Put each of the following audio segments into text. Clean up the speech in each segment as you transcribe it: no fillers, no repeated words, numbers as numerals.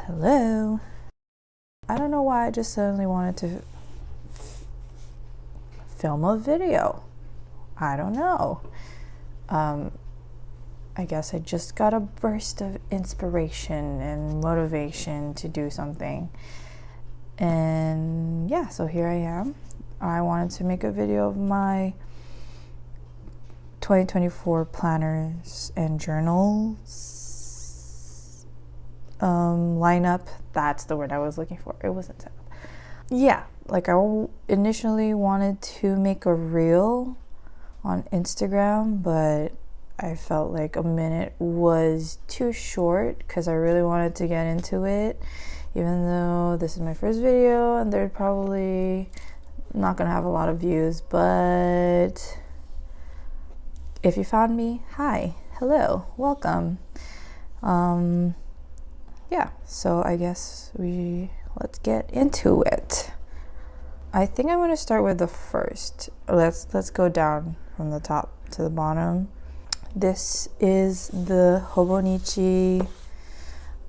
Hello. I don't know why I just suddenly wanted to film a video. I don't know. I guess I just got a burst of inspiration and motivation to do something. And yeah, so here I am. I wanted to make a video of my 2024 planners and journals lineup. That's the word I was looking for. It wasn't that. Yeah, like I initially wanted to make a reel on Instagram, but I felt like a minute was too short because I really wanted to get into it, even though this is my first video and they're probably not gonna have a lot of views. But if you found me, hi, hello, welcome. Yeah, so I guess let's get into it. I think I'm going to start with the first. Let's go down from the top to the bottom. This is the Hobonichi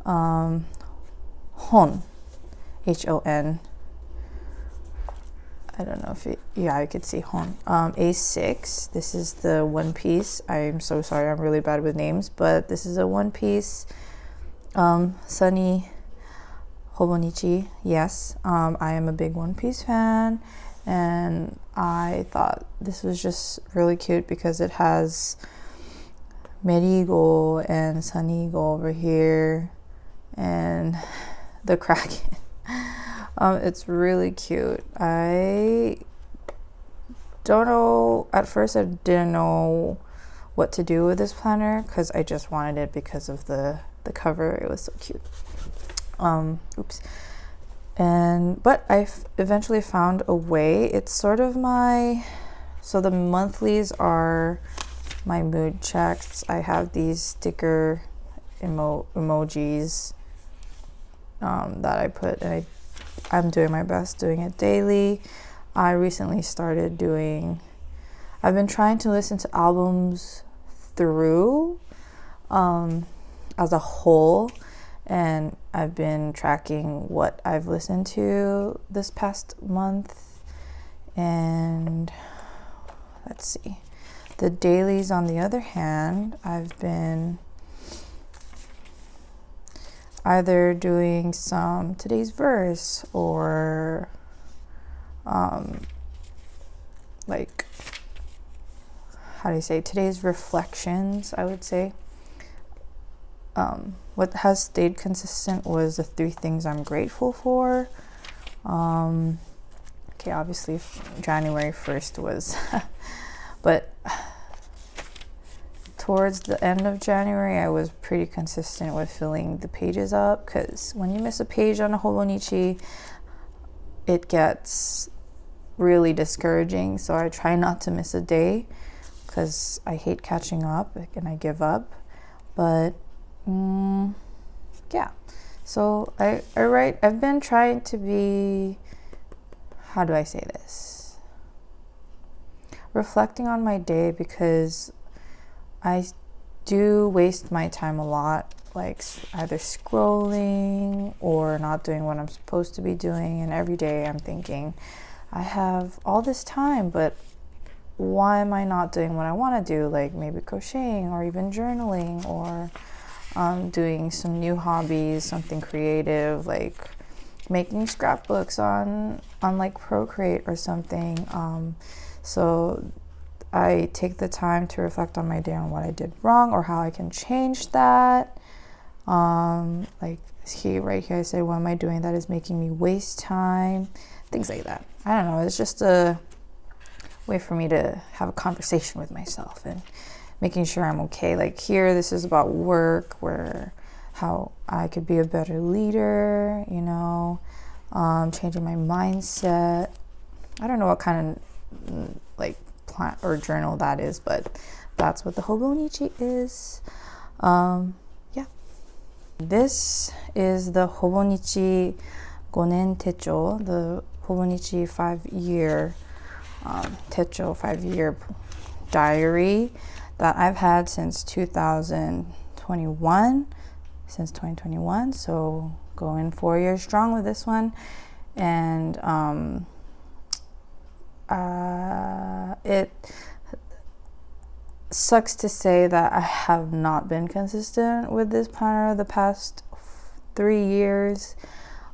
Hon, H-O-N. I don't know if I could see Hon. A6. This is the one piece. I'm so sorry, I'm really bad with names, but this is a one piece. Sunny Hobonichi. Yes, I am a big One Piece fan, and I thought this was just really cute because it has Merigo and Sunigo over here and the Kraken. It's really cute. I don't know, at first I didn't know what to do with this planner because I just wanted it because of the cover. It was so cute. Oops. But I eventually found a way. It's sort of so the monthlies are my mood checks. I have these sticker emojis that I put, and I'm doing my best doing it daily. I recently started I've been trying to listen to albums through as a whole, and I've been tracking what I've listened to this past month. And let's see, the dailies on the other hand, I've been either doing some today's verse or like, how do you say, today's reflections, I would say. What has stayed consistent was the 3 things I'm grateful for. Okay, obviously January 1st was, but towards the end of January, I was pretty consistent with filling the pages up, because when you miss a page on a Hobonichi, it gets really discouraging. So I try not to miss a day because I hate catching up and I give up. But yeah, so I've been trying to be, how do I say this, reflecting on my day, because I do waste my time a lot, like either scrolling or not doing what I'm supposed to be doing. And every day I'm thinking, I have all this time, but why am I not doing what I want to do? Like maybe crocheting or even journaling, or doing some new hobbies, something creative, like making scrapbooks on like Procreate or something. So I take the time to reflect on my day, on what I did wrong or how I can change that. Like right here I say, what am I doing that is making me waste time? Things like that. I don't know, it's just a way for me to have a conversation with myself and making sure I'm okay. Like here, this is about work, how I could be a better leader, changing my mindset. I don't know what kind of like plant or journal that is, but that's what the Hobonichi is. Yeah. This is the Hobonichi Gonen Techo, the Hobonichi 5-year techo, 5-year diary that I've had since 2021, so going 4 years strong with this one. And it sucks to say that I have not been consistent with this planner the past 3 years,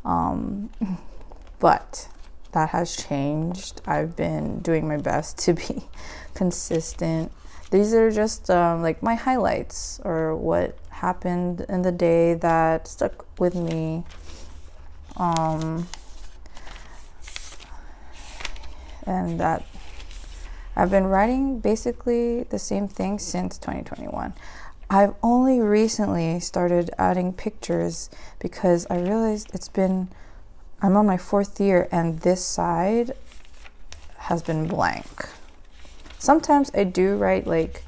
but that has changed. I've been doing my best to be consistent. These are just like my highlights, or what happened in the day that stuck with me. And that I've been writing basically the same thing since 2021. I've only recently started adding pictures because I realized I'm on my 4th year and this side has been blank. Sometimes I do write like,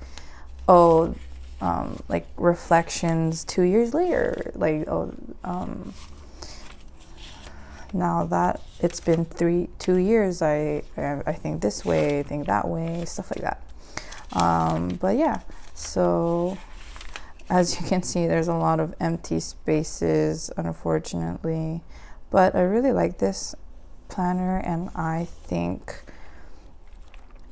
like reflections 2 years later, like, now that it's been 2 years, I think this way, I think that way, stuff like that. But yeah, so as you can see, there's a lot of empty spaces, unfortunately. But I really like this planner, and I think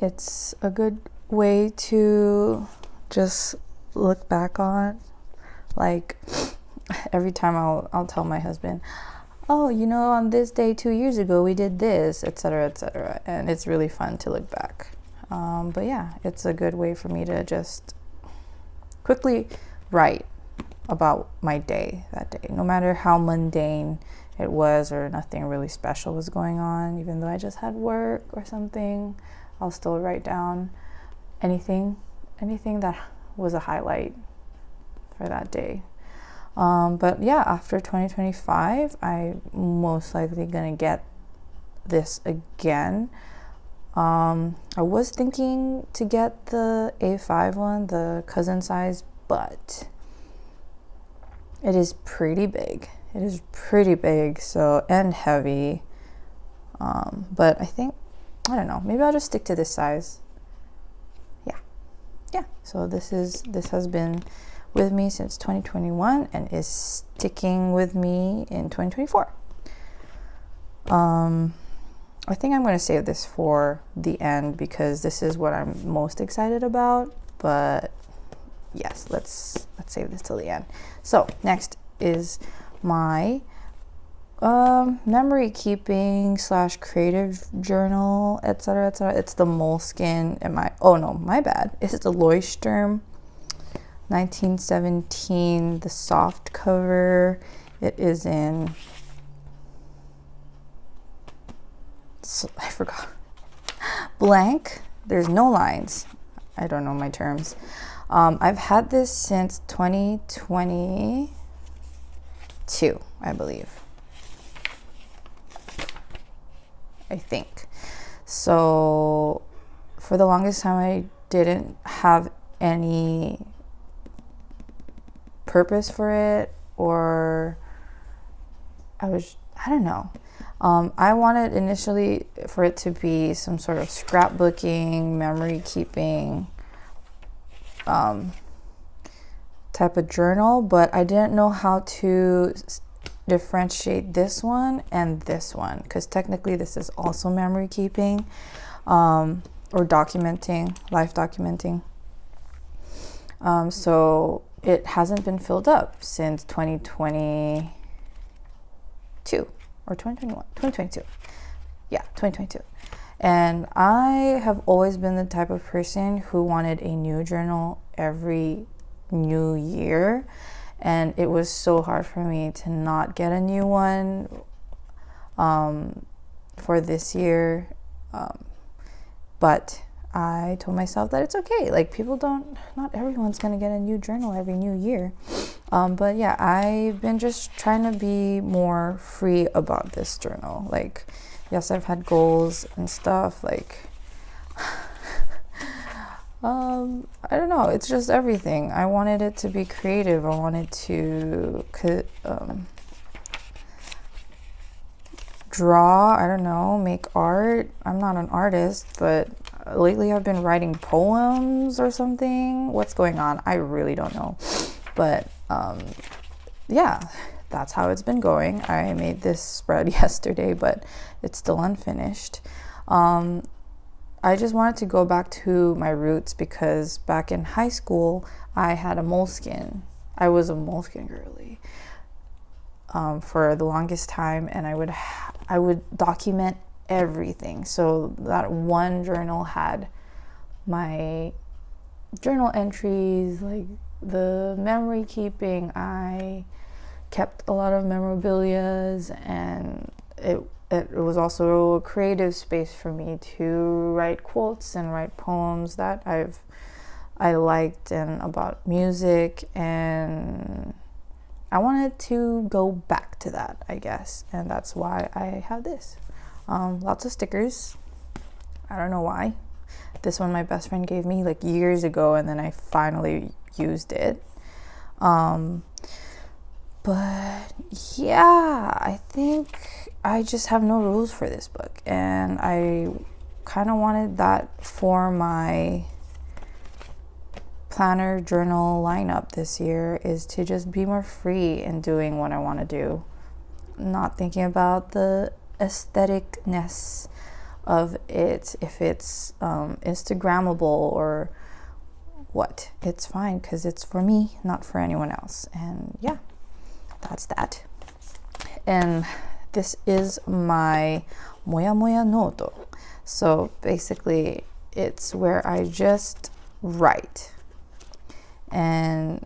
it's a good way to just look back on. Like, every time I'll tell my husband, oh, you know, on this day 2 years ago we did this, etc., etc., and it's really fun to look back. But yeah, it's a good way for me to just quickly write about my day that day, no matter how mundane it was or nothing really special was going on. Even though I just had work or something, I'll still write down anything that was a highlight for that day. But yeah, after 2025, I'm most likely gonna get this again. I was thinking to get the A5 one, the cousin size, but it is pretty big. It is pretty big, so, and heavy. But I think, I don't know, maybe I'll just stick to this size. Yeah. So this has been with me since 2021 and is sticking with me in 2024. I think I'm going to save this for the end because this is what I'm most excited about. But yes, let's save this till the end. So next is my memory keeping / creative journal, etc., etc. It's the Moleskine and my bad. It's the Leuchtturm 1917, the soft cover. It is in, I forgot, blank. There's no lines. I don't know my terms. I've had this since 2022, I believe. I think. So for the longest time, I didn't have any purpose for it, or I don't know. I wanted initially for it to be some sort of scrapbooking, memory keeping type of journal, but I didn't know how to differentiate this one and this one, because technically this is also memory keeping or documenting, life documenting. So it hasn't been filled up since 2022 or 2021, 2022. Yeah, 2022. And I have always been the type of person who wanted a new journal every new year. And it was so hard for me to not get a new one for this year. But I told myself that it's okay. Like, not everyone's going to get a new journal every new year. But yeah, I've been just trying to be more free about this journal. Like, yes, I've had goals and stuff. Like, I don't know. It's just everything. I wanted it to be creative. I wanted to draw. I don't know, make art. I'm not an artist, but lately I've been writing poems or something. What's going on? I really don't know. But yeah, that's how it's been going. I made this spread yesterday, but it's still unfinished. I just wanted to go back to my roots because back in high school, I had a moleskin. I was a moleskin girly for the longest time, and I would document everything. So that one journal had my journal entries, like the memory keeping. I kept a lot of memorabilias, and it was also a creative space for me to write quotes and write poems that I liked and about music, and I wanted to go back to that, I guess, and that's why I have this. Lots of stickers. I don't know why. This one my best friend gave me like years ago, and then I finally used it. But yeah, I think I just have no rules for this book, and I kind of wanted that for my planner journal lineup this year, is to just be more free in doing what I want to do, not thinking about the aestheticness of it, if it's Instagrammable or what. It's fine because it's for me, not for anyone else. And yeah, that's that. And this is my moya moya noto. So basically it's where I just write, and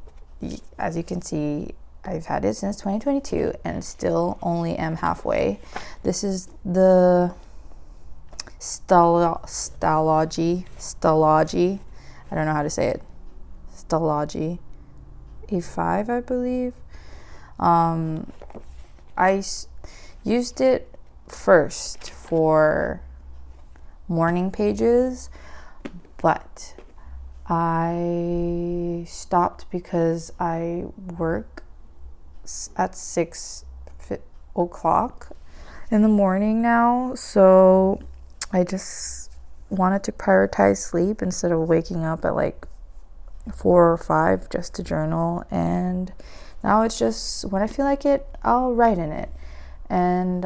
as you can see, I've had it since 2022 and still only am halfway. This is the Stalogy, I don't know how to say it, Stalogy A5, I believe. I used it first for morning pages, but I stopped because I work at 6 o'clock in the morning now, so I just wanted to prioritize sleep instead of waking up at like 4 or 5 just to journal. And now it's just when I feel like it, I'll write in it, and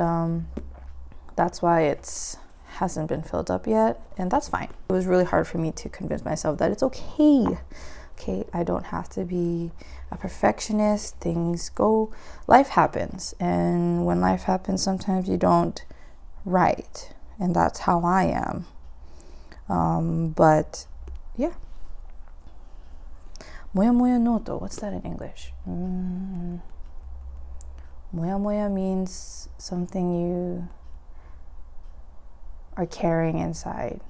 that's why it's hasn't been filled up yet, and that's fine. It was really hard for me to convince myself that it's okay. I don't have to be a perfectionist. Things go, life happens, and when life happens, sometimes you don't write, and that's how I am. But yeah, moya moya noto, what's that in English? Moya moya means something you are carrying inside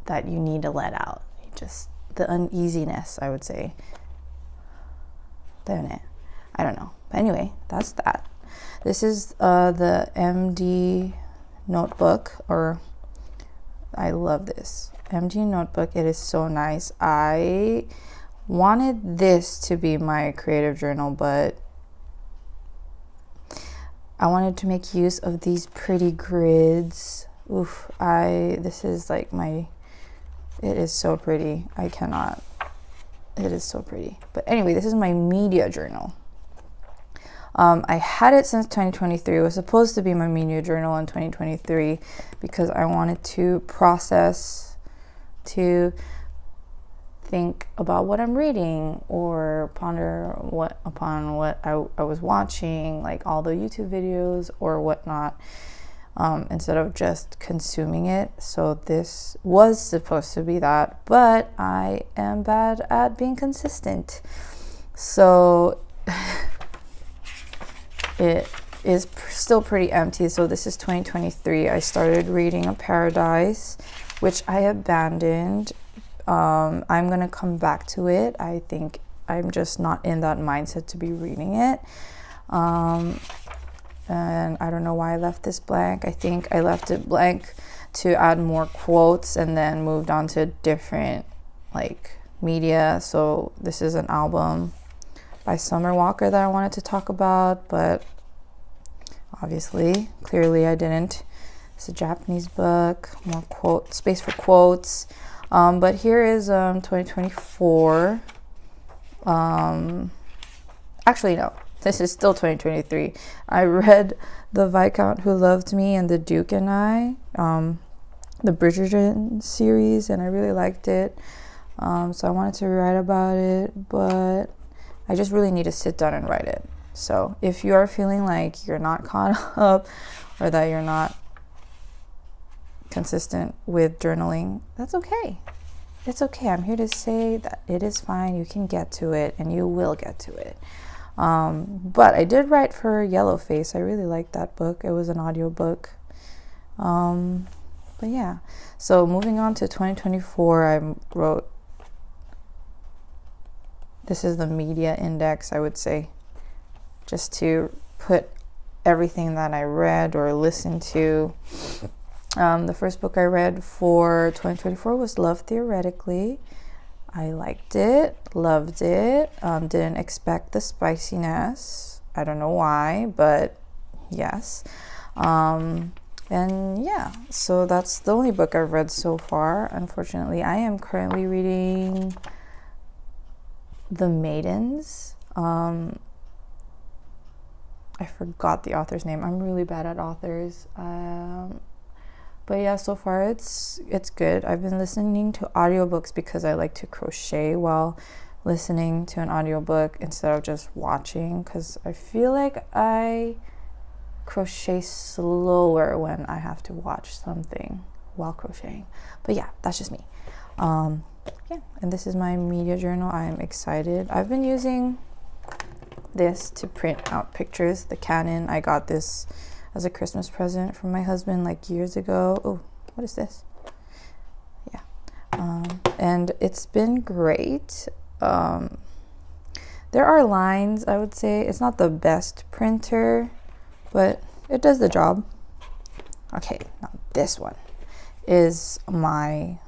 that you need to let out. Just the uneasiness, I would say. I don't know. But anyway, that's that. This is the MD notebook, or I love this MD notebook. It is so nice. I wanted this to be my creative journal, but I wanted to make use of these pretty grids. This is like it is so pretty. It is so pretty. But anyway, this is my media journal. I had it since 2023. It was supposed to be my media journal in 2023 because I wanted to process, to think about what I'm reading or ponder upon what I was watching, like all the YouTube videos or whatnot, instead of just consuming it. So this was supposed to be that, but I am bad at being consistent. So it is still pretty empty. So this is 2023. I started reading A Paradise, which I abandoned. I'm gonna come back to it. I think I'm just not in that mindset to be reading it. And I don't know why I left this blank. I think I left it blank to add more quotes and then moved on to different like media. So this is an album by Summer Walker that I wanted to talk about, but clearly I didn't. It's a Japanese book, more space for quotes. But here is 2024. Actually, no. this is still 2023. I read The Viscount Who Loved Me and The Duke and I, the Bridgerton series, and I really liked it. So I wanted to write about it, but I just really need to sit down and write it. So if you are feeling like you're not caught up or that you're not consistent with journaling, that's okay. It's okay. I'm here to say that it is fine. You can get to it, and you will get to it. But I did write for Yellowface. I really liked that book. It was an audiobook. But yeah. So moving on to 2024, I wrote, this is the media index, I would say, just to put everything that I read or listened to. The first book I read for 2024 was Love Theoretically. I liked it, loved it, didn't expect the spiciness. I don't know why, but yes. And yeah, so that's the only book I've read so far. Unfortunately, I am currently reading The Maidens. I forgot the author's name. I'm really bad at authors. But yeah, so far it's good. I've been listening to audiobooks because I like to crochet while listening to an audiobook instead of just watching, because I feel like I crochet slower when I have to watch something while crocheting. But yeah, that's just me. Yeah, and this is my media journal. I'm excited. I've been using this to print out pictures. The Canon, I got this as a Christmas present from my husband like years ago. Oh, what is this? Yeah. And it's been great. There are lines, I would say. It's not the best printer, but it does the job. Okay, now this one is my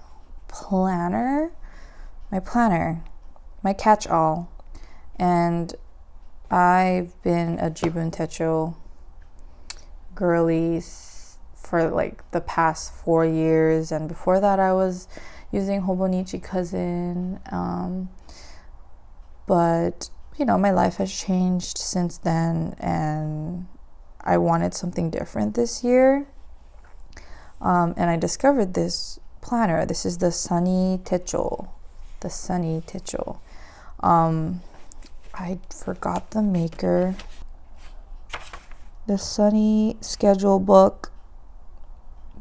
planner, my catch-all. And I've been a Jibun Techo girlies for like the past 4 years, and before that I was using Hobonichi Cousin, but you know, my life has changed since then, and I wanted something different this year, and I discovered this planner. This is the Sunny Techo. I forgot the maker. The Sunny Schedule Book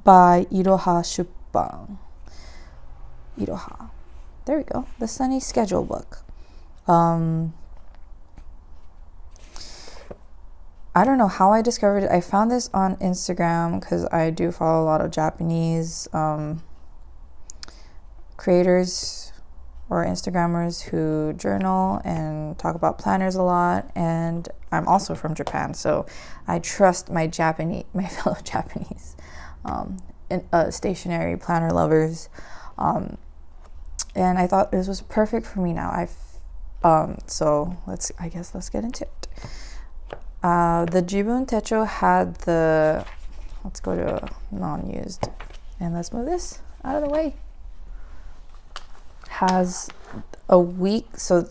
by Iroha Shuppan. Iroha. There we go. The Sunny Schedule Book. I don't know how I discovered it. I found this on Instagram because I do follow a lot of Japanese creators or Instagrammers who journal and talk about planners a lot, and I'm also from Japan, so I trust my fellow Japanese stationery planner lovers, and I thought this was perfect for me now. So let's get into it. The Jibun Techo had let's go to non-used, and let's move this out of the way. Has a week. So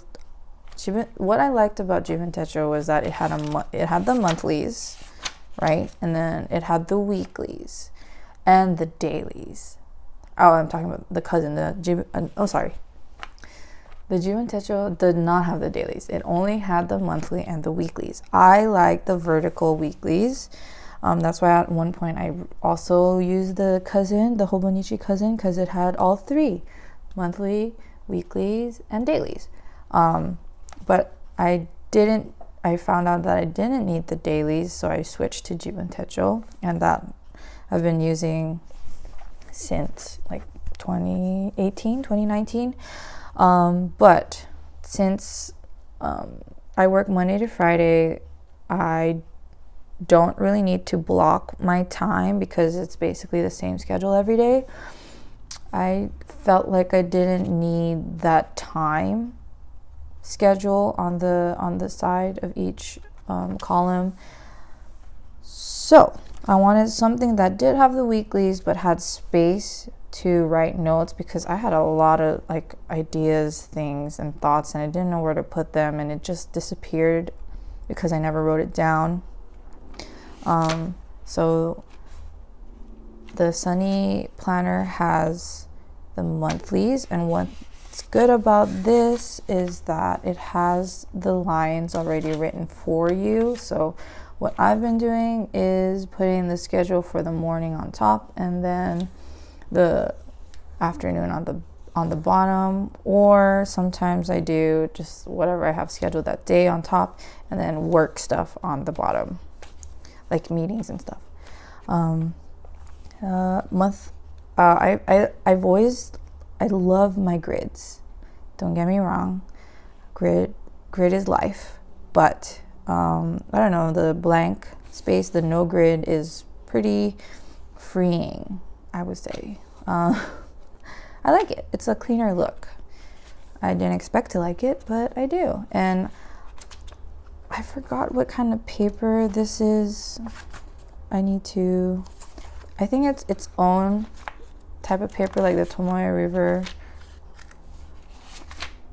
what I liked about Jibun Techo was that it had the monthlies, right? And then it had the weeklies and the dailies. Oh, I'm talking about the cousin, the Jibun Techo did not have the dailies. It only had the monthly and the weeklies. I like the vertical weeklies. That's why at one point I also used the Hobonichi Cousin, because it had all three: monthly, weeklies, and dailies. But I found out that I didn't need the dailies, so I switched to Jibun Techo, and that I've been using since like 2019. But since I work Monday to Friday, I don't really need to block my time because it's basically the same schedule every day. I felt like I didn't need that time schedule on the side of each column. So I wanted something that did have the weeklies but had space to write notes, because I had a lot of like ideas, things, and thoughts, and I didn't know where to put them, and it just disappeared. because I never wrote it down. So the Sunny planner has the monthlies, and what's good about this is that it has the lines already written for you. So what I've been doing is putting the schedule for the morning on top and then the afternoon on the bottom, or sometimes I do just whatever I have scheduled that day on top and then work stuff on the bottom, like meetings and stuff. I love my grids. Don't get me wrong, grid is life, but I don't know, the blank space, the no grid is pretty freeing, I would say. I like it. It's a cleaner look. I didn't expect to like it, but I do. And I forgot what kind of paper this is. I think it's its own type of paper, like the Tomoe River.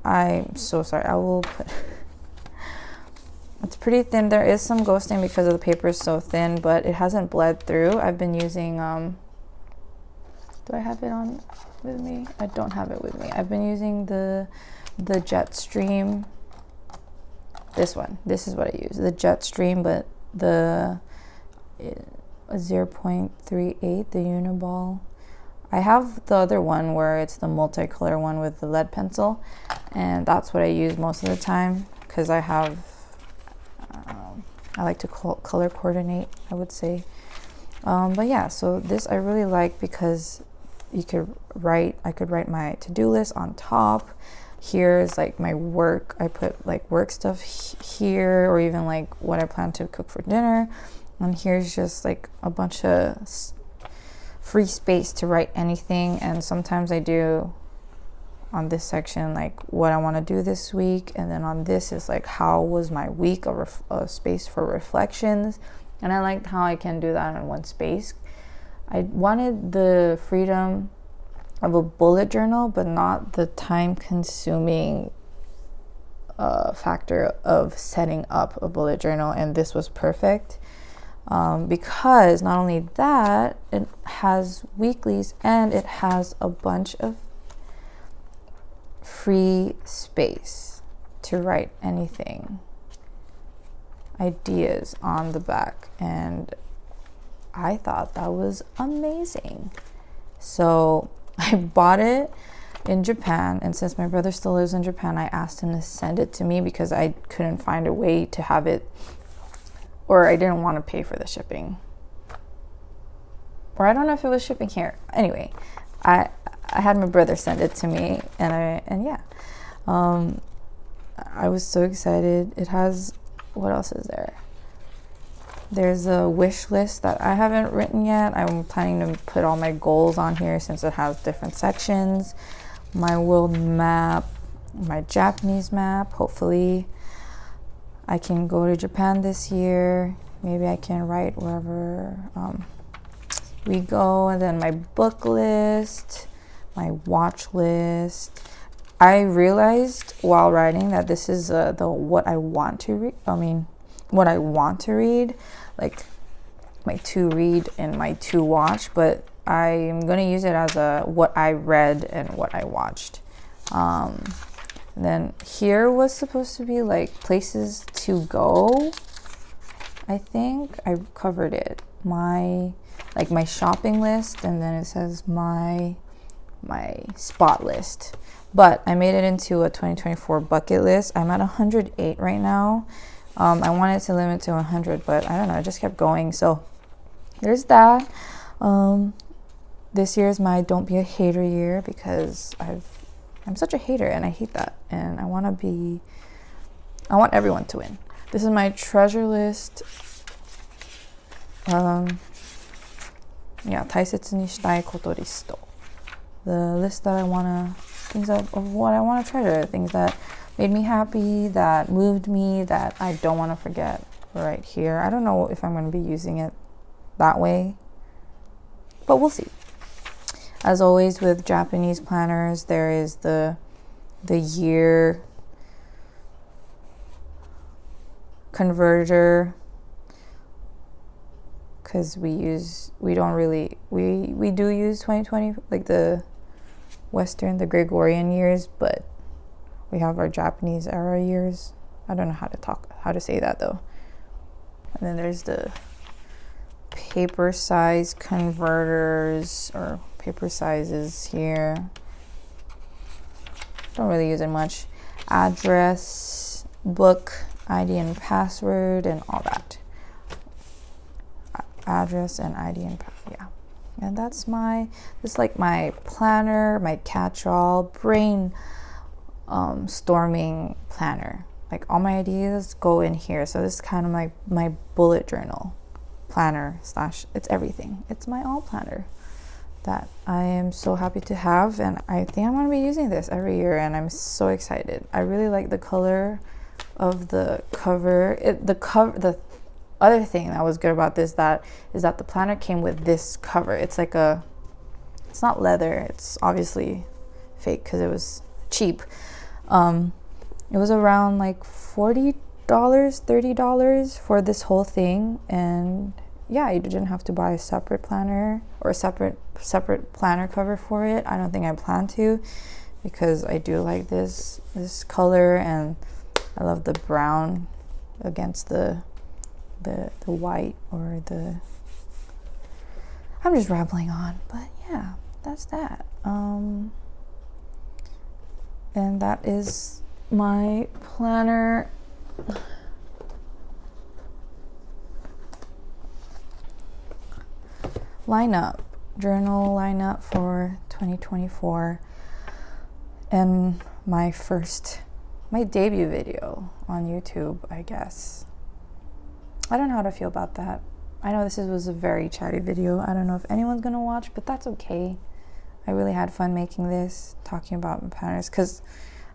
I'm so sorry. I will put it's pretty thin. There is some ghosting because of the paper is so thin, but it hasn't bled through. I've been using do I have it on with me? I don't have it with me. I've been using the Jetstream. This one. This is what I use. The Jetstream, but the 0.38, the Uniball. I have the other one where it's the multicolor one with the lead pencil, and that's what I use most of the time because I have I like to color coordinate, I would say. But yeah, so this I really like because I could write my to-do list on top. Here is like my work. I put like work stuff here, or even like what I plan to cook for dinner. And here's just like a bunch of free space to write anything. And sometimes I do on this section like what I want to do this week, and then on this is like how was my week, a space for reflections. And I liked how I can do that in one space. I wanted the freedom of a bullet journal, but not the time-consuming factor of setting up a bullet journal, and this was perfect because not only that, it has weeklies and it has a bunch of free space to write anything, ideas on the back, and I thought that was amazing. So I bought it in Japan, and since my brother still lives in Japan, I asked him to send it to me because I couldn't find a way to have it, or I didn't want to pay for the shipping, or I don't know if it was shipping here. Anyway, I had my brother send it to me, and yeah, I was so excited. It has, what else is there? There's a wish list that I haven't written yet. I'm planning to put all my goals on here since it has different sections. My world map, my Japanese map. Hopefully I can go to Japan this year. Maybe I can write wherever we go. And then my book list, my watch list. I realized while writing that this is what I want to read. What I want to read, like my to read and my to watch, but I'm going to use it as a what I read and what I watched. And then here was supposed to be like places to go. I think I covered it. My shopping list, and then it says my spot list. But I made it into a 2024 bucket list. I'm at 108 right now. I wanted to limit to 100, but I don't know, I just kept going. So there's that. This year is my don't be a hater year because I'm such a hater and I hate that. And I want everyone to win. This is my treasure list. Taisetsu ni shitai koto list. The list that things of what I want to treasure, things that made me happy, that moved me, that I don't want to forget, right here. I don't know if I'm going to be using it that way, but we'll see. As always with Japanese planners, there is the year converter, because we do use 2020, like the Western, the Gregorian years, but we have our Japanese era years. I don't know how to say that though. And then there's the paper size converters, or paper sizes here. Don't really use it much. Address, book, ID and password, and all that. Address and ID and password, yeah. And that's like my planner, my catch-all brain storming planner. Like all my ideas go in here. So this is kind of my bullet journal planner / it's everything. It's my all planner that I am so happy to have, and I think I'm going to be using this every year, and I'm so excited. I really like the color of the cover. The other thing that was good about this is that the planner came with this cover. It's not leather. It's obviously fake because it was cheap. It was around like $40, $30 for this whole thing, and yeah, you didn't have to buy a separate planner or a separate planner cover for it. I don't think I plan to, because I do like this color, and I love the brown against the white, or I'm just rambling on, but yeah, that's that. And that is my planner. Journal lineup for 2024, and my debut video on YouTube, I guess. I don't know how to feel about that. I know this was a very chatty video. I don't know if anyone's gonna watch, but that's okay. I really had fun making this, talking about my planners, because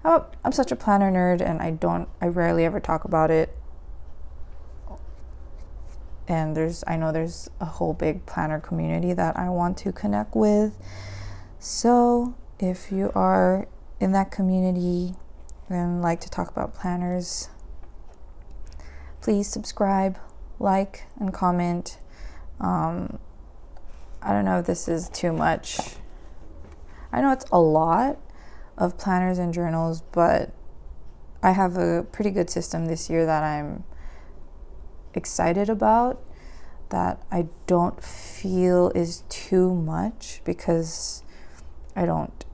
I'm such a planner nerd, and I rarely ever talk about it. And I know there's a whole big planner community that I want to connect with. So if you are in that community and like to talk about planners, please subscribe, like, and comment. I don't know if this is too much. I know it's a lot of planners and journals, but I have a pretty good system this year that I'm excited about, that I don't feel is too much, because I don't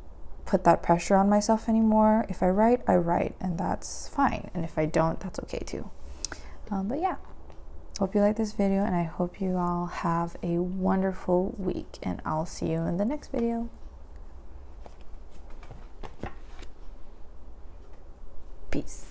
put that pressure on myself anymore. If I write, I write, and that's fine. And if I don't, that's okay too. But yeah, hope you like this video, and I hope you all have a wonderful week, and I'll see you in the next video. Peace.